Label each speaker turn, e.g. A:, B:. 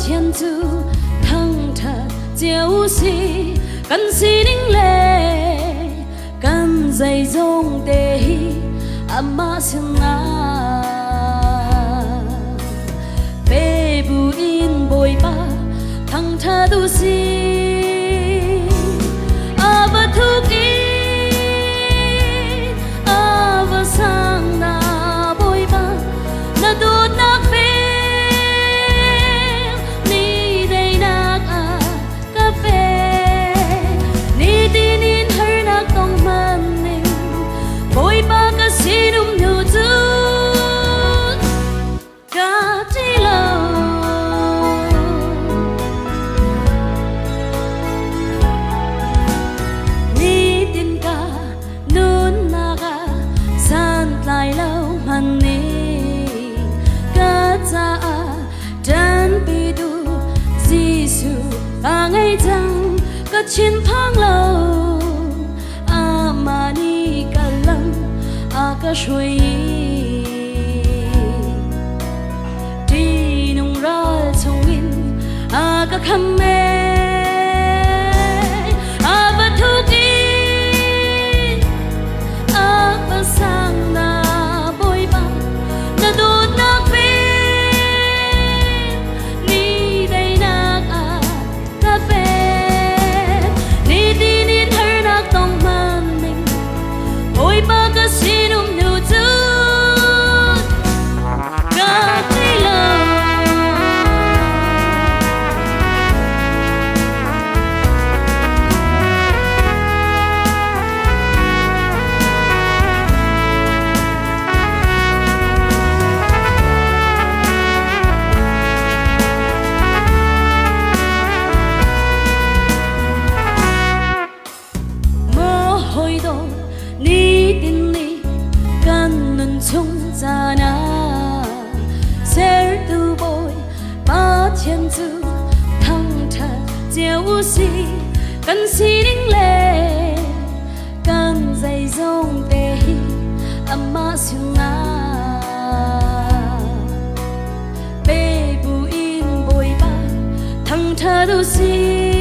A: 天主疼他就是跟是灵嘞，跟在中的阿妈心啊，背不因背吧，疼他都是阿爸土地，阿爸sang na背吧，那都那飞。Sinum nhu tu ka ti lo ni tin ka nun na ka san lai lo man ni ka cha dan pi du Giêsu ka ngai chang ka chin phang lo amani ka lang ka shui đi nung ra trong in ka khăm mê ba thu ki ba sang na bôi ba na đốt nát về ni đây nát cà phê ni đi ni thở nát tông man mình bôi ba ka xin chung ra na ser tu boy ba thiên tu thăng thà diệu si cần si đinh lệ cần dày dông tê hi amma siêu na bê bu in boy ba thăng thà tu si